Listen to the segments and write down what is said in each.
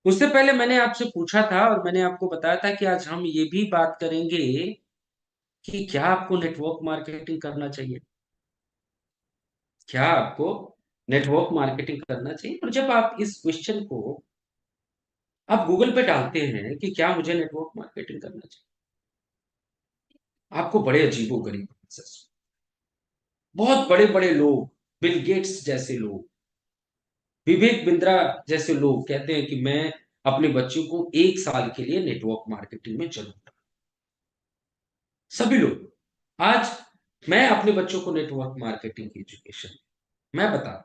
उससे पहले मैंने आपसे पूछा था और मैंने आपको बताया था कि आज हम ये भी बात करेंगे कि क्या आपको नेटवर्क मार्केटिंग करना चाहिए। क्या आपको नेटवर्क मार्केटिंग करना चाहिए? और जब आप इस क्वेश्चन को आप गूगल पे डालते हैं कि क्या मुझे नेटवर्क मार्केटिंग करना चाहिए, आपको बड़े अजीबो-गरीब आंसर्स, बहुत बड़े-बड़े लोग, बिल गेट्स जैसे लोग, विवेक बिंद्रा जैसे लोग कहते हैं कि मैं अपने बच्चों को 1 साल के लिए नेटवर्क मार्केटिंग में ज़रूर डालूँ। सभी लोग। आज मैं अपने बच्चों को नेटवर्क मार्केटिंग की एजुकेशन मैं बता रहा हूँ।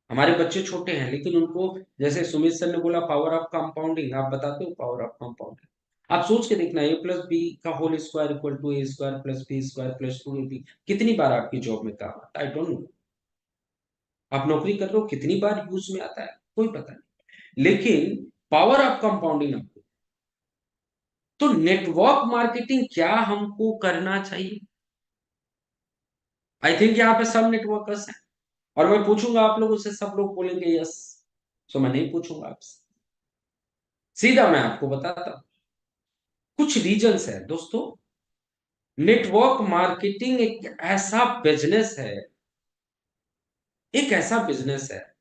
हमारे बच्चे छोटे हैं लेकिन उनको जैसे सुमित सर ने बोला पावर ऑफ कंपाउंडिंग, आप बताते हो पावर ऑफ कंपाउंडिंग। आप सोच के देखना a प्लस बी का whole square equal to a square plus b square plus 2ab कितनी बार आपकी जॉब में काम आता है? I don't know. आप नौकरी कर रहे हो कितनी बार यूज में आता है? कोई पता नहीं। लेकिन पावर ऑफ कंपाउंडिंग आपको, तो नेटवर्क मार्केटिंग क्या हमको करना चाहिए? आई थिंक यहाँ पे सब नेटवर्कर्स हैं और मैं पूछूंगा आप लोगों से, सब लोग बोलेंगे यस। सो मैं नहीं पूछूंगा आपसे, सीधा मैं आपको बताता हूं। कुछ रीजंस है दोस्तों। नेटवर्क मार्केटिंग एक ऐसा बिजनेस है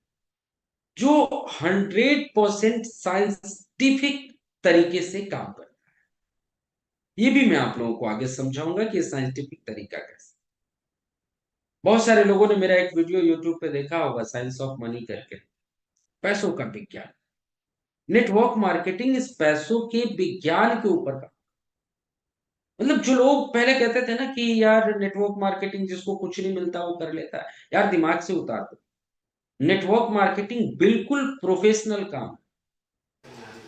जो 100% साइंटिफिक तरीके से काम करता है। ये भी मैं आप लोगों को आगे समझाऊंगा कि साइंटिफिक तरीका कैसे। बहुत सारे लोगों ने मेरा एक वीडियो यूट्यूब पे देखा होगा, साइंस ऑफ मनी करके, पैसों का विज्ञान। नेटवर्क मार्केटिंग इस पैसों के विज्ञान के ऊपर का, मतलब जो लोग पहले कहते थे ना कि यार नेटवर्क मार्केटिंग जिसको कुछ नहीं मिलता वो कर लेता है, यार दिमाग से उतार दो। नेटवर्क मार्केटिंग बिल्कुल प्रोफेशनल काम है,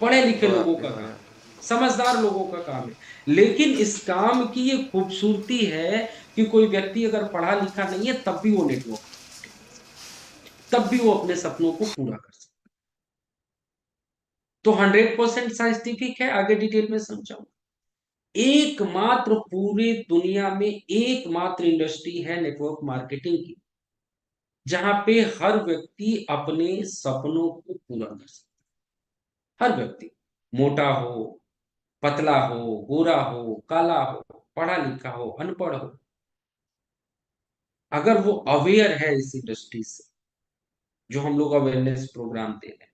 पढ़े लिखे लोगों का काम, समझदार लोगों का काम है। लेकिन इस काम की ये खूबसूरती है कि कोई व्यक्ति अगर पढ़ा लिखा नहीं है तब भी वो नेटवर्क मार्केटिंग कर सकता है, तब भी वो अपने सपनों को पूरा कर सकता है। तो 100% साइंटिफिक है, आगे डिटेल में समझाऊं। एकमात्र पूरे दुनिया में एकमात्र इंडस्ट्री है नेटवर्क मार्केटिंग की जहां पे हर व्यक्ति अपने सपनों को पूरा कर सकता है। हर व्यक्ति, मोटा हो, पतला हो, गोरा हो, काला हो, पढ़ा लिखा हो, अनपढ़ हो, अगर वो अवेयर है इस इंडस्ट्री से, जो हम लोग अवेयरनेस प्रोग्राम दे रहे हैं,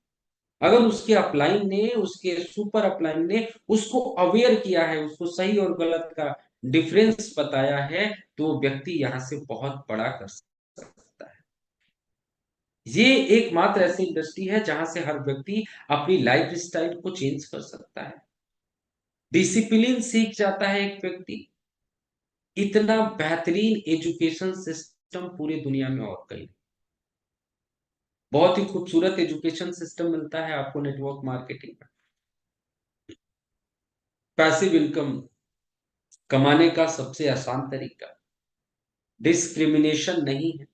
अगर उसके अपलाइन ने, उसके सुपर अपलाइन ने उसको अवेयर किया है, उसको सही और गलत का डिफरेंस बताया है, तो वो व्यक्ति यहां से बहुत बड़ा कर सकता है। ये एकमात्र ऐसी इंडस्ट्री है जहां से हर व्यक्ति अपनी लाइफ स्टाइल को चेंज कर सकता है, डिसिप्लिन सीख जाता है एक व्यक्ति। इतना बेहतरीन एजुकेशन सिस्टम पूरी दुनिया में और कहीं, बहुत ही खूबसूरत एजुकेशन सिस्टम मिलता है आपको नेटवर्क मार्केटिंग में। पैसिव इनकम कमाने का सबसे आसान तरीका, डिस्क्रिमिनेशन नहीं है,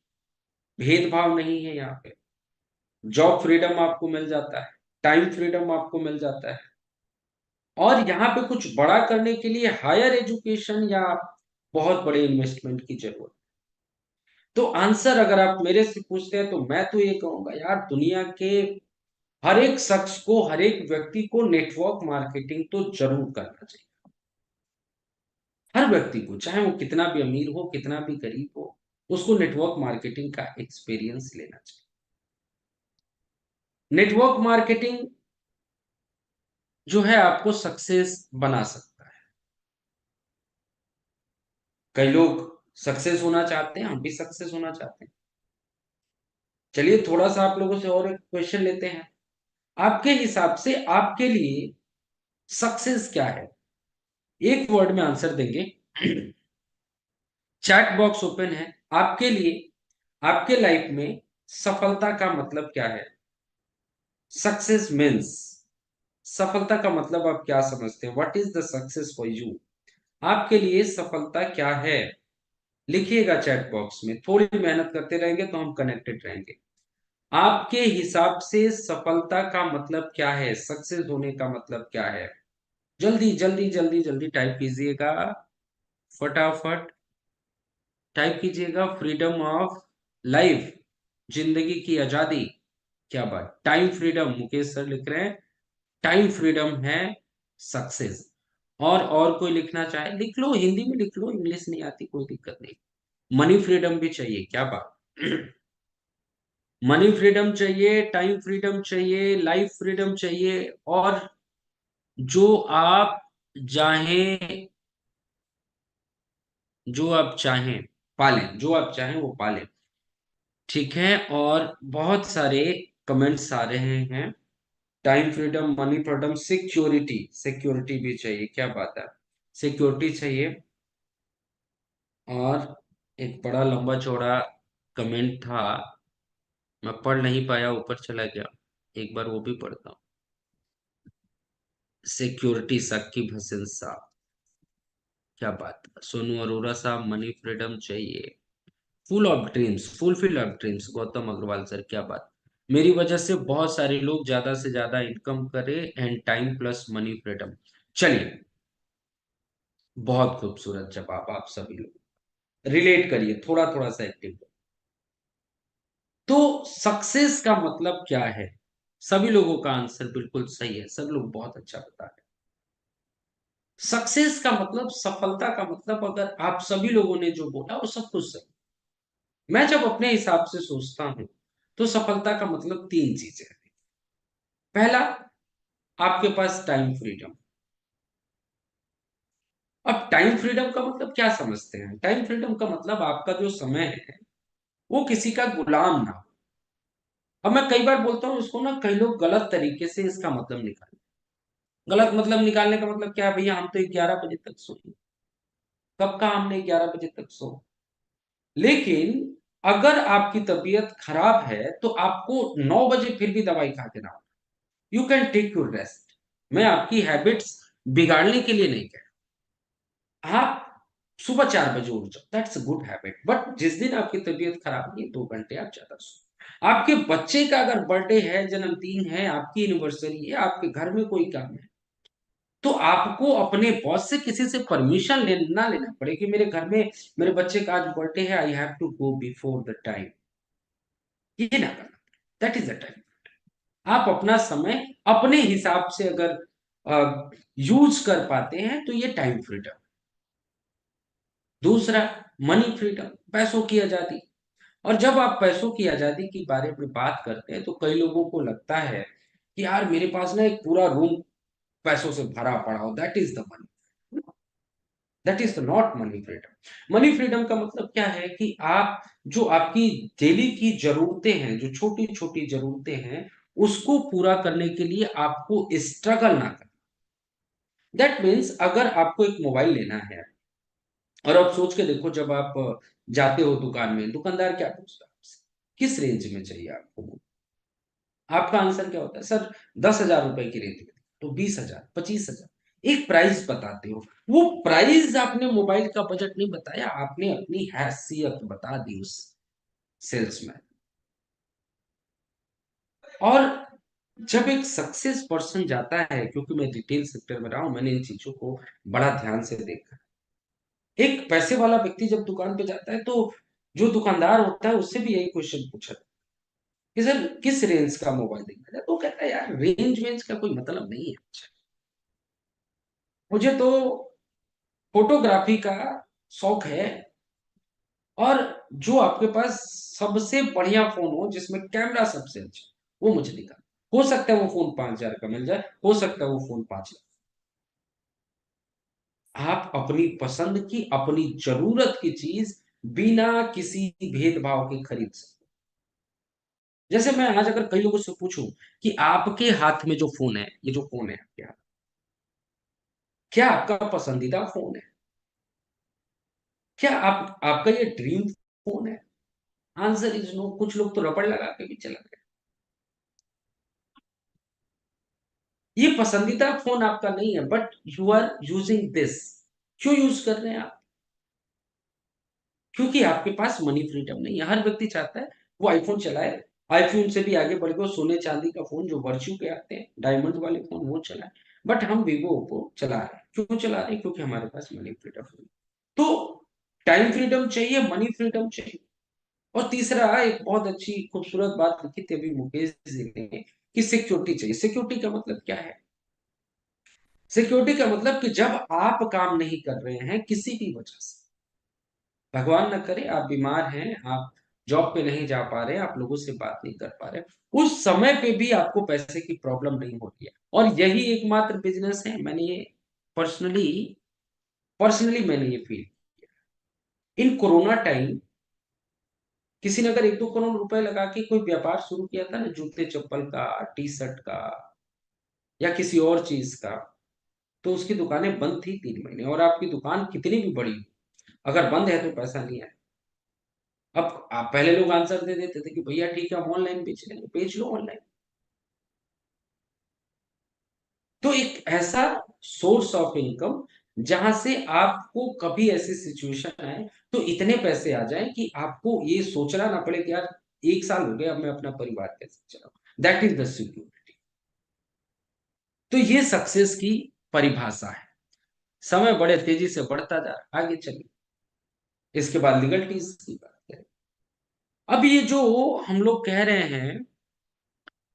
भेदभाव नहीं है यहाँ पे। जॉब फ्रीडम आपको मिल जाता है, टाइम फ्रीडम आपको मिल जाता है, और यहाँ पे कुछ बड़ा करने के लिए हायर एजुकेशन या बहुत बड़े इन्वेस्टमेंट की जरूरत। तो आंसर अगर आप मेरे से पूछते हैं तो मैं तो ये कहूंगा यार, दुनिया के हर एक शख्स को, हर एक व्यक्ति को नेटवर्क मार्केटिंग तो जरूर करना चाहिए। हर व्यक्ति को, चाहे वो कितना भी अमीर हो, कितना भी गरीब हो, उसको नेटवर्क मार्केटिंग का एक्सपीरियंस लेना चाहिए। नेटवर्क मार्केटिंग जो है आपको सक्सेस बना सकता है। कई लोग सक्सेस होना चाहते हैं, हम भी सक्सेस होना चाहते हैं। चलिए थोड़ा सा आप लोगों से और एक क्वेश्चन लेते हैं। आपके हिसाब से आपके लिए सक्सेस क्या है? एक वर्ड में आंसर देंगे। चैट बॉक्स ओपन है। आपके लिए, आपके लाइफ में सफलता का मतलब क्या है? सक्सेस मीन्स, सफलता का मतलब आप क्या समझते हैं? What is the success for you? आपके लिए सफलता क्या है? लिखिएगा चैट बॉक्स में, थोड़ी मेहनत करते रहेंगे तो हम कनेक्टेड रहेंगे। आपके हिसाब से सफलता का मतलब क्या है? सक्सेस होने का मतलब क्या है? जल्दी जल्दी जल्दी जल्दी टाइप कीजिएगा, फटाफट टाइप कीजिएगा। फ्रीडम ऑफ लाइफ, जिंदगी की आजादी, क्या बात, टाइम फ्रीडम, मुकेश सर लिख रहे हैं टाइम फ्रीडम है सक्सेस। और कोई लिखना चाहे लिख लो, हिंदी में लिख लो, इंग्लिश नहीं आती कोई दिक्कत नहीं। मनी फ्रीडम भी चाहिए, क्या बात। मनी फ्रीडम चाहिए, टाइम फ्रीडम चाहिए, लाइफ फ्रीडम चाहिए, और जो आप चाहें, जो आप चाहें पालें, जो आप चाहें वो पालें। ठीक है, और बहुत सारे कमेंट्स आ रहे हैं। Time freedom, money freedom, security, security भी चाहिए, क्या बात है, सिक्योरिटी चाहिए। और एक बड़ा लंबा चौड़ा कमेंट था, मैं पढ़ नहीं पाया, ऊपर चला गया, एक बार वो भी पढ़ता हूँ। सिक्योरिटी, साकिब हसन साहब, क्या बात, सोनू अरोरा साहब, मनी फ्रीडम चाहिए, full of dreams, fulfil of dreams, Gautam Agrawal sir, क्या बात, मेरी वजह से बहुत सारे लोग ज्यादा से ज्यादा इनकम करे, and time plus money freedom. चलिए, बहुत खूबसूरत जवाब, आप सभी लोग रिलेट करिए, थोड़ा थोड़ा सा एक्टिव। तो सक्सेस का मतलब क्या है, सभी लोगों का आंसर बिल्कुल सही है, सब लोग बहुत अच्छा बता रहे हैं। सक्सेस का मतलब, सफलता का मतलब, अगर आप सभी लोगों ने जो बोला वो सब कुछ सही। मैं जब अपने हिसाब से सोचता हूं, तो सफलता का मतलब तीन चीजें हैं। पहला, आपके पास टाइम फ्रीडम। अब टाइम फ्रीडम का मतलब क्या समझते हैं, टाइम फ्रीडम का मतलब आपका जो समय है वो किसी का गुलाम ना हो। अब मैं कई बार बोलता हूं इसको ना, कई लोग गलत तरीके से इसका मतलब निकाल, गलत मतलब निकालने का मतलब क्या है, भैया हम तो 11 बजे तक सोए, कब कहा हमने 11 बजे तक सो। लेकिन अगर आपकी तबीयत खराब है तो आपको 9 बजे फिर भी दवाई खा के ना, you can take your rest. मैं आपकी हैबिट्स बिगाड़ने के लिए नहीं कह रहा, आप सुबह 4 बजे उठ जाओ, that's a good habit, but जिस दिन आपकी तबीयत खराब नहीं, 2 घंटे आप ज्यादा सो। आपके बच्चे का अगर बर्थडे है, जन्मदिन है, आपकी एनिवर्सरी है, आपके घर में कोई काम है, तो आपको अपने बॉस से किसी से परमिशन ना लेना पड़े कि मेरे घर में मेरे बच्चे का आज बर्थडे है, I have to go before the time, ये ना करना, दैट इज द टाइम। आप अपना समय अपने हिसाब से अगर यूज कर पाते हैं तो ये टाइम फ्रीडम। दूसरा, मनी फ्रीडम, पैसों की आजादी। और जब आप पैसों की आजादी के बारे में बात करते हैं तो कई लोगों को लगता है कि यार मेरे पास ना एक पूरा रूम पैसों से भरा पड़ा हो, that is the money, that is not money freedom. Money freedom का मतलब क्या है कि आप जो आपकी डेली की जरूरतें हैं, जो छोटी छोटी जरूरतें हैं, उसको पूरा करने के लिए आपको स्ट्रगल ना करना। दैट मीन्स अगर आपको एक मोबाइल लेना है, और आप सोच के देखो, जब आप जाते हो दुकान में, दुकानदार क्या पूछता है आपसे, किस रेंज में चाहिए आपको, आपका आंसर क्या होता है, सर 10,000 रुपए की रेंज में, तो 20,000, 25,000, एक प्राइस बताते हो। वो प्राइस आपने मोबाइल का बजट नहीं बताया, आपने अपनी हैसियत बता दी उस सेल्समैन। और जब एक सक्सेस पर्सन जाता है, क्योंकि मैं रिटेल सेक्टर में रहा हूं, मैंने इन चीजों को बड़ा ध्यान से देखा। एक पैसे वाला व्यक्ति जब दुकान पे जाता है, तो जो दुकानदार होता है उससे भी यही क्वेश्चन पूछा कि सर किस रेंज का मोबाइल देखना है, तो वो कहता है यार रेंज वेंज का कोई मतलब नहीं है, मुझे तो फोटोग्राफी का शौक है, और जो आपके पास सबसे बढ़िया फोन हो जिसमें कैमरा सबसे अच्छा, वो मुझे दिखा। हो सकता है वो फोन 5,000 का मिल जाए, हो सकता है वो फोन 5 लाख। आप अपनी पसंद की, अपनी जरूरत की चीज बिना किसी भेदभाव के खरीद सकते। जैसे मैं आज अगर कई लोगों से पूछूं कि आपके हाथ में जो फोन है, ये जो फोन है आपके हाथ, क्या आपका पसंदीदा फोन है, क्या आप आपका ये ड्रीम फोन है, आंसर इज नो। कुछ लोग तो रबड़ लगा के भी चला गए। ये पसंदीदा फोन आपका नहीं है, but you are using this. क्यों यूज कर रहे हैं आप, क्योंकि आपके पास मनी फ्रीडम नहीं है। हर व्यक्ति चाहता है वो आईफोन चलाए, आईफोन से भी आगे बढ़ गए सोने चांदी का फोन जो वर्च्यू के आते हैं, डायमंड वाले फोन, वो चलाए। बट हम वीवो ओप्पो चला रहे हैं, क्यों चला रहे हैं, क्योंकि हमारे पास मनी फ्रीडम है। तो टाइम फ्रीडम चाहिए, मनी फ्रीडम चाहिए, और तीसरा, एक बहुत अच्छी खूबसूरत बात लिखी थी अभी मुकेश जी ने कि सिक्योरिटी चाहिए। सिक्योरिटी का मतलब क्या है? सिक्योरिटी का मतलब कि जब आप काम नहीं कर रहे हैं किसी भी वजह से, भगवान न करे आप बीमार हैं, आप जॉब पे नहीं जा पा रहे, आप लोगों से बात नहीं कर पा रहे, उस समय पे भी आपको पैसे की प्रॉब्लम नहीं होती है। और यही एकमात्र बिजनेस है, मैंने ये पर्सनली पर्सनली मैंने ये फील, इन कोरोना टाइम किसी ने अगर 1-2 करोड़ रुपए लगा के कोई व्यापार शुरू किया था ना, जूते चप्पल का, टी शर्ट का, या किसी और चीज का, तो उसकी दुकानें बंद थी 3 महीने। और आपकी दुकान कितनी भी बड़ी हो, अगर बंद है तो पैसा नहीं है। अब आप, पहले लोग आंसर दे देते थे कि भैया ठीक है हम ऑनलाइन बेच लेंगे, बेच लो ऑनलाइन। तो एक ऐसा सोर्स ऑफ इनकम जहां से आपको कभी ऐसी सिचुएशन आए तो इतने पैसे आ जाए कि आपको ये सोचना ना पड़े कि यार 1 साल हो गया, अब मैं अपना परिवार कैसे चलाऊं। That is the security. तो ये सक्सेस की परिभाषा है। समय बड़े तेजी से बढ़ता जा रहा है, आगे चलिए इसके बाद लिगलिटीज की बात करें। अब ये जो हम लोग कह रहे हैं,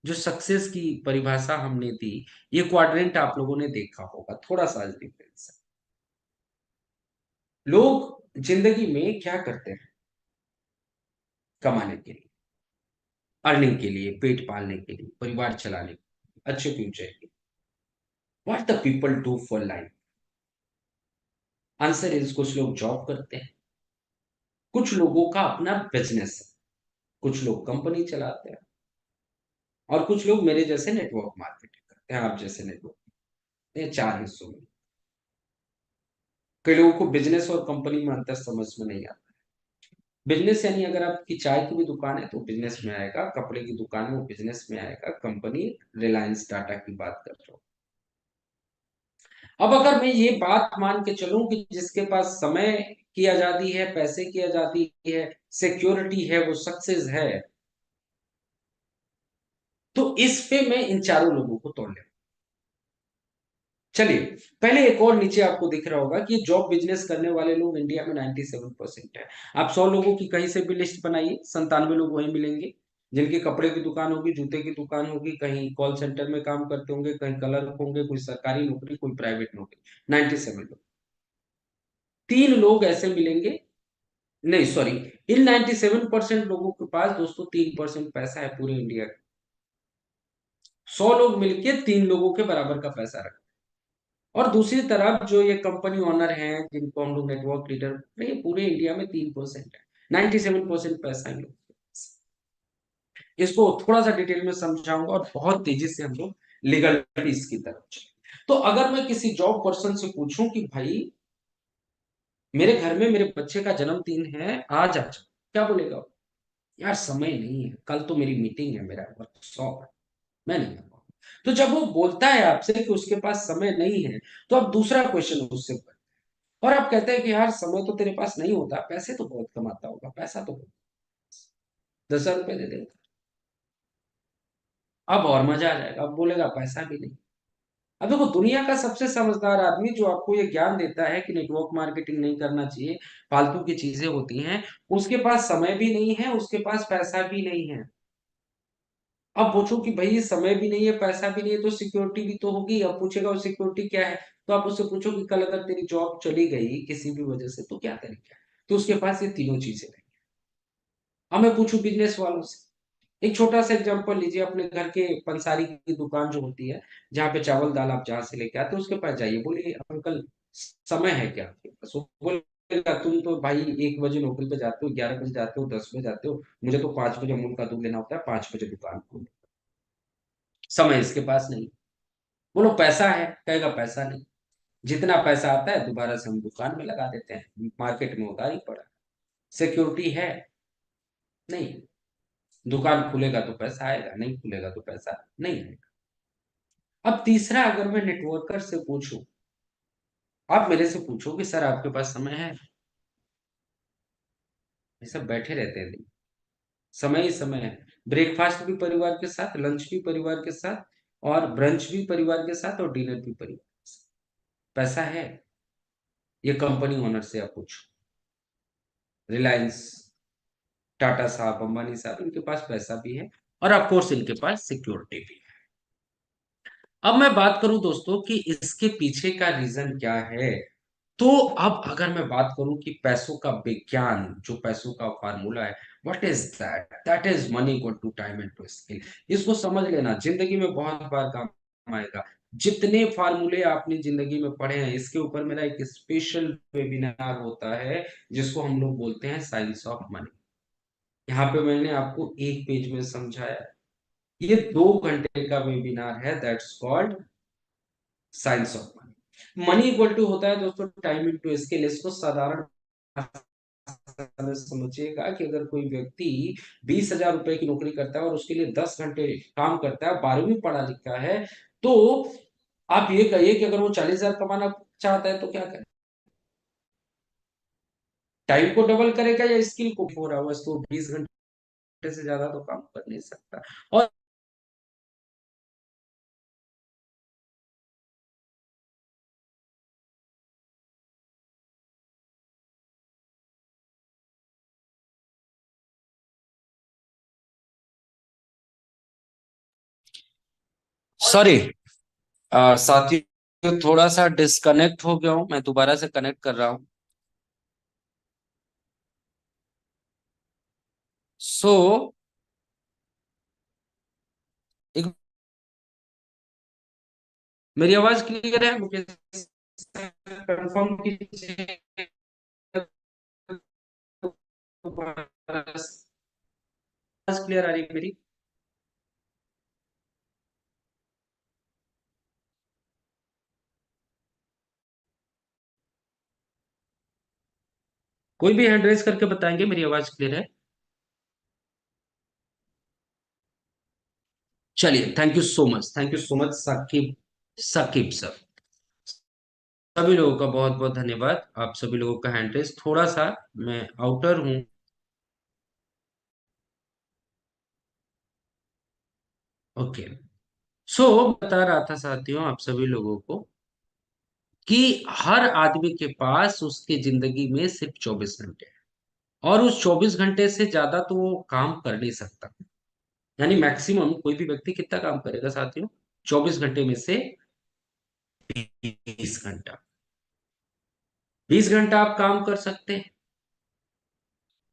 जो सक्सेस की परिभाषा हमने दी, ये क्वाड्रेंट आप लोगों ने देखा होगा, थोड़ा सा डिफरेंस है। लोग जिंदगी में क्या करते हैं? कमाने के लिए, अर्निंग के लिए, पेट पालने के लिए, परिवार चलाने के लिए, अच्छे फ्यूचर के लिए। What the people do for life? Answer is, कुछ लोग जॉब करते हैं, कुछ लोगों का अपना बिजनेस है, कुछ लोग कंपनी चलाते हैं, और कुछ लोग मेरे जैसे नेटवर्क मार्केटिंग करते हैं, आप जैसे नेटवर्क। ये 4 हिस्सों में। कई लोगों को बिजनेस और कंपनी में अंतर समझ में नहीं आता। बिजनेस यानी अगर आपकी चाय की भी दुकान है तो बिजनेस में आएगा, कपड़े की दुकान है वो बिजनेस में आएगा, कंपनी रिलायंस टाटा की बात कर रहा हूँ। अब अगर मैं ये बात मान के चलूं कि जिसके पास समय की आजादी है, पैसे की आजादी है, सिक्योरिटी है, वो सक्सेस है, तो इस पे मैं इन चारों लोगों को तोड़ ले। चलिए, पहले एक और नीचे आपको दिख रहा होगा कि जॉब बिजनेस करने वाले लोग इंडिया में 97% है। आप 100 लोगों की कहीं से भी लिस्ट बनाइए, 97 लोग वहीं मिलेंगे, जिनकी कपड़े की दुकान होगी, जूते की दुकान होगी, कहीं कॉल सेंटर में काम करते होंगे, कहीं क्लर्क होंगे, कोई सरकारी नौकरी, कोई प्राइवेट नौकरी। 97 लोग। 3 लोग ऐसे मिलेंगे, नहीं सॉरी, इन 97% लोगों के पास दोस्तों 3% पैसा है पूरे इंडिया का। 100 लोग मिलके 3 लोगों के बराबर का पैसा रखते हैं। और दूसरी तरफ जो ये कंपनी ओनर हैं, जिनको हम लोग नेटवर्क लीडर, ये पूरे इंडिया में 3% है। 97% पैसा इन लोग के पास। इसको थोड़ा सा डिटेल में समझाऊंगा और बहुत तेजी से हम लोग लीगलिटीज की तरफ चले। तो अगर मैं किसी जॉब पर्सन से पूछूं कि भाई मेरे घर में मेरे बच्चे का जन्मदिन है, आज आज, क्या बोलेगा वो? यार समय नहीं है, कल तो मेरी मीटिंग है, मेरा वर्कशॉप है, मैं नहीं आ पाऊंगा। तो जब वो बोलता है आपसे कि उसके पास समय नहीं है, तो आप दूसरा क्वेश्चन उससे करें, और आप कहते हैं कि यार समय तो तेरे पास नहीं होता, पैसे तो बहुत कमाता होगा, पैसा तो 10,000 रुपए दे देगा। अब और मजा आ जाएगा, अब बोलेगा पैसा भी नहीं। अब देखो, दुनिया का सबसे समझदार आदमी जो आपको ये ज्ञान देता है कि नेटवर्क मार्केटिंग नहीं करना चाहिए, फालतू की चीजें होती हैं, उसके पास समय भी नहीं है, उसके पास पैसा भी नहीं है। अब पूछो कि भाई समय भी नहीं है, पैसा भी नहीं है, तो सिक्योरिटी भी तो होगी। अब पूछेगा वो सिक्योरिटी क्या है, तो आप उससे पूछो कि कल अगर तेरी जॉब चली गई किसी भी वजह से तो क्या करेंगे, तो उसके पास ये तीनों चीजें रहेंगी। अब मैं पूछूं बिजनेस वालों से, एक छोटा सा एग्जांपल लीजिए, अपने घर के पंसारी की दुकान जो होती है, जहाँ पे चावल दाल आप जहाँ से लेके आते हो, उसके पास जाइए, बोलिए अंकल समय है क्या आपके पास? वो बोलेगा तुम तो भाई 1 बजे नौकरी पे जाते हो, 11 बजे जाते हो, 10 बजे जाते हो, मुझे तो 5 बजे अमूल का दूध लेना होता है, 5 बजे दुकान खोलो। समय इसके पास नहीं। बोलो पैसा है, कहेगा पैसा नहीं। जितना पैसा आता है दोबारा से हम दुकान में लगा देते हैं, मार्केट में उतार ही पड़ा। सिक्योरिटी है? नहीं। दुकान खुलेगा तो पैसा आएगा, नहीं खुलेगा तो पैसा नहीं आएगा। अब तीसरा, अगर मैं नेटवर्कर से पूछूं, आप मेरे से पूछो कि सर आपके पास समय है, ये सब बैठे रहते हैं दिन, समय ही समय है। ब्रेकफास्ट भी परिवार के साथ, लंच भी परिवार के साथ, और ब्रंच भी परिवार के साथ, और डिनर भी परिवार के साथ। पैसा है? ये कंपनी ओनर से आप पूछो, रिलायंस, टाटा साहब, अंबानी साहब, इनके पास पैसा भी है और ऑफ कोर्स इनके पास सिक्योरिटी भी है। अब मैं बात करूं दोस्तों कि इसके पीछे का रीजन क्या है। तो अब अगर मैं बात करूं कि पैसों का विज्ञान, जो पैसों का फार्मूला है, what is that? That is money equal to time and to skill. इसको समझ लेना, जिंदगी में बहुत बार काम आएगा। जितने फार्मूले आपने जिंदगी में पढ़े हैं, इसके ऊपर मेरा एक स्पेशल वेबिनार होता है जिसको हम लोग बोलते हैं साइंस ऑफ मनी। यहाँ पे मैंने आपको एक पेज में समझाया। ये 2 घंटे का वेबिनार है, that's called science of money. Money equal to होता है दोस्तों टाइम इनटू स्किल। इसको साधारण भाषा में समझिएगा कि अगर कोई व्यक्ति 20,000 रुपए की नौकरी करता है और उसके लिए 10 घंटे काम करता है, 12वीं पढ़ा लिखा है, तो आप ये कहिए कि अगर वो 40,000 कमाना चाहता है तो क्या करे? टाइम को डबल करेगा या स्किल को? हो रहा है बस, तो 20 घंटे से ज्यादा तो काम कर नहीं सकता। और सॉरी साथियों, थोड़ा सा डिस्कनेक्ट हो गया हूँ, मैं दोबारा से कनेक्ट कर रहा हूँ। सो एक, मेरी आवाज क्लियर है? मुझे कंफर्म कीजिए। आवाज क्लियर आ रही है मेरी? कोई भी हैंड रेज करके बताएंगे मेरी आवाज क्लियर है? चलिए, thank you so much, thank you so much Saqib, Saqib sir. सभी लोगों का बहुत बहुत धन्यवाद। आप सभी लोगों का हैंड रेज, थोड़ा सा मैं आउटर हूँ। ओके। सो बता रहा था साथियों आप सभी लोगों को कि हर आदमी के पास उसके जिंदगी में सिर्फ 24 घंटे हैं, और उस 24 घंटे से ज्यादा तो वो काम कर नहीं सकता। यानी मैक्सिमम कोई भी व्यक्ति कितना काम करेगा साथियों? 24 घंटे में से 20 घंटा। 20 घंटा आप काम कर सकते हैं।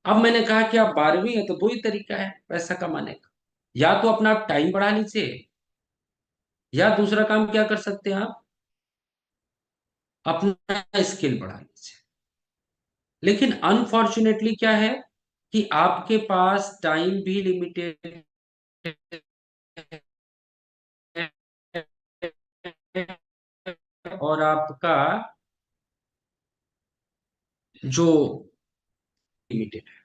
अब मैंने कहा कि आप 12वीं है तो दो ही तरीका है पैसा कमाने का। या तो अपना आप टाइम बढ़ा लीजिए, या दूसरा काम क्या कर सकते हैं आप, अपना स्किल बढ़ा लीजिए। लेकिन अनफॉर्चुनेटली क्या है कि आपके पास टाइम भी लिमिटेड है और आपका जो लिमिटेड है।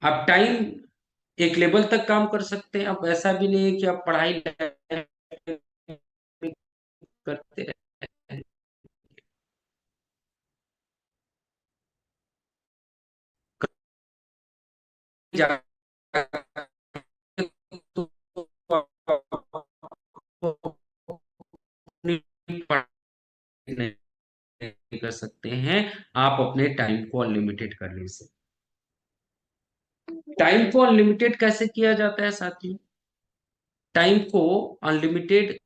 आप टाइम एक लेवल तक काम कर सकते हैं, अब ऐसा भी नहीं है कि आप पढ़ाई करते रहे। तो नहीं कर सकते हैं। आप अपने टाइम को अनलिमिटेड कर लीजिए। टाइम को अनलिमिटेड कैसे किया जाता है साथियों? टाइम को अनलिमिटेड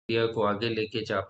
को आगे लेके जा पाए